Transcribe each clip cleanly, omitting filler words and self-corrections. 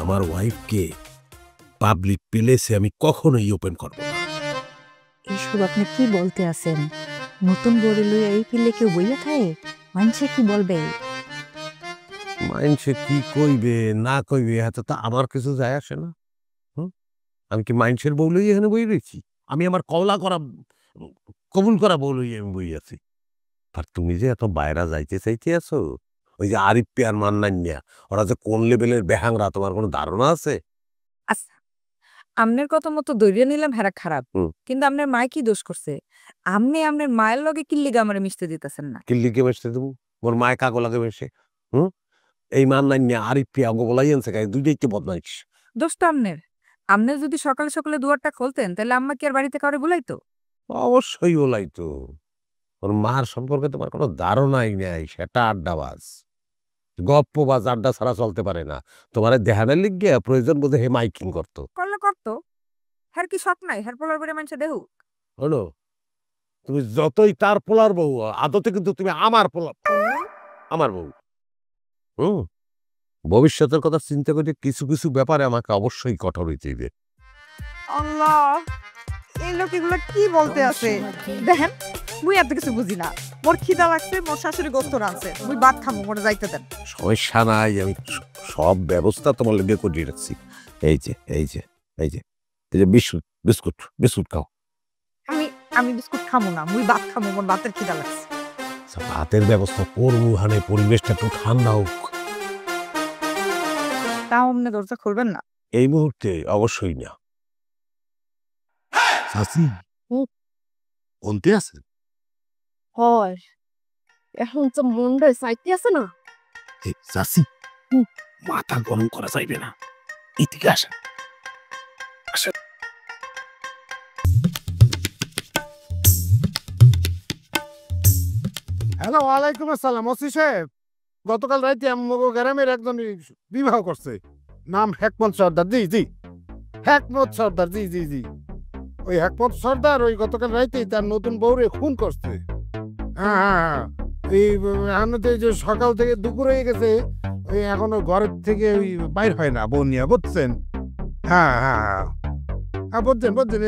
আমার ওয়াইফকে পাবলিক প্লেসে আমি কখনোই ওপেন করব না। এইসব আপনি কি বলতে আছেন? নতুন বউরে লইয়া এই পিলে কেউ বইয়া থাকে? মানুষে কি বলবে? মাইনসে কি কইবে না কইবে এত তো আমার কিছু যায় আসে না। আমি কি মাইনসের বউ লই এখানে বই রয়েছি? আমি আমার কওলা করা কবুল করা বউ লই আমি বই আছি। আর তুমি যে এত বাইরা যাইতে চাইতে আছো, ওই যে আরিফ আর মান্নান মিয়া ওরা যে কোন লেভেলের বেহাংরা তোমার কোনো ধারণা আছে? আচ্ছা, আমনের কথা মতো ধইরা নিলাম হেরা খারাপ। হুম। কিন্তু আমনের মায় কি দোষ করছে? আমনে আমনের মায়ের লগে কি লিগা আমারে মিশতে দিতেছেন না? কিল্লিকে বেসতে দেবো? মোর মায় কাগো লাগে বেসে? হুম? এই মান্নান মিয়া আরিফ অঙ্গ বলাই আনছে গায়ে দুইটাই তো বদমাইশ। দোষ তো আমনের। আমনে যদি সকালে সকালে দুয়ারটা খুলতেন তাহলে আম্মা কি আর বাড়িতে কাউরে বুলাইতো? অবশ্যই ওলাই তো। ওর মার সম্পর্কে তোমার কোনো ধারণাই নাই, সেটা আড্ডাবাজ। গপ্পবাজ, আড্ডা ছাড়া চলতে পারে না। তোমারে দেহানের লিগে প্রয়োজন বোধে হে মাইকিং করতো। করলে করতো। হের কি শখ নাই? হের পোলার বাড়ি মানুষে দেহুক। হলো? তুমি যতই তার পোলার বউ হও, আদতে কিন্তু তুমি আমার পোলা আমার বউ। হুম? ভবিষ্যতের কথা চিন্তা করে কিছু, কিছু ব্যাপারে আমাকে অবশ্যই কঠোর হইতে হইবে। আল্লাহ! এই লোক এগুলা কি বলতে আছে? দেখেন, মুই এত কিছু বুঝি না। মোর খিদা লাগছে, মোর শাশুড়ি গোস্ত রাঁধছে। মুই ভাত খামু, মোরে যাইতে দেন। সমস্যা নাই, আমি সব ব্যবস্থা তোমার লেগে করে রাখছি। এই যে, এই যে, এই যে, এই যে বিস্কুট, বিস্কুট, বিস্কুট খাও। আমি আমি বিস্কুট খামু না, মুই ভাত খামু, মোর ভাতের খিদা লাগছে। আচ্ছা, ভাতের ব্যবস্থা করবো, হানে পরিবেশটা একটু ঠান্ডা হোক। তাও আপনি দরজা খুলবেন না? এই মুহূর্তে অবশ্যই না। চাচি, কোনতে আছেন? হয় এখন তো মনটা চাইতে আছে না। এই চাচি, মাথা গরম করা যাইবে না। এদিকে আসেন, আসেন। হ্যালো, ওয়ালাইকুম আসসালাম। ওসি সাহেব, গতকাল রাইতে আমগো গ্রামের একজন বিবাহ করছে। নাম হেকমত সর্দার। জি জি, হেকমত সর্দার। জি জি জি, ওই হেকমত সর্দার ওই গতকাল রাইতেই তার নতুন বউরে খুন করছে। হ্যাঁ হ্যাঁ হ্যাঁ, এই এখন তো এই যে সকাল থেকে দুপুর হয়ে গেছে, ওই এখনো ঘরের থেকে ওই বাইর হয় না বউ নিয়ে, বুঝছেন? হ্যাঁ হ্যাঁ হ্যাঁ হ্যাঁ, বুঝছেন বুঝছেন।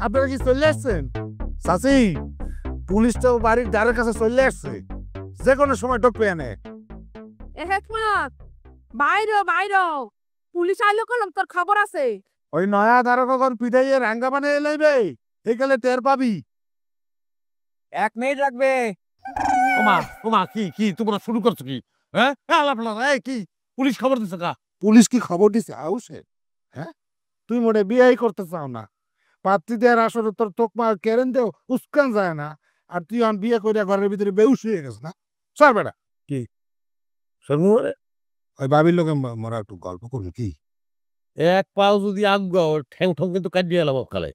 আপনারা কি চলে আসছেন? চাচি, পুলিশটাও বাড়ির দ্বারের কাছে চলে আসছে, যে কোনো সময় ঢুকবে এনে। এ হেকমত, বাইরো বাইরো, পুলিশ আইলো কলম, তোর খবর আছে। ওই নয়া ধারকগণ পিঠাইয়ে রাঙ্গা বানিয়ে লাইবে, এইকালে টের পাবি। 1 মিনিট লাগবে। ওমা, ওমা, কি কি তোমরা শুরু করছো কি? হ্যাঁ, এই কি পুলিশ খবর দিছে কা? পুলিশ কি খবর দিছে আউসে? হ্যাঁ, তুই মোটে বিয়াই করতে চাও না, পাত্রী দেওয়ার আসলে তোর তোকমা কেরেন দেও উস্কান যায় না, আর তুই অন বিয়ে করিয়া ঘরের ভিতরে বেউস হয়ে গেছ না। সর বেটা। কি সর্বমরে ওই বাবির লোকে মোরা একটু গল্প করবি কি? এক পাও যদি আগাও ঠ্যাং ঠং কিন্তু কাটিয়ে এলাম কালে।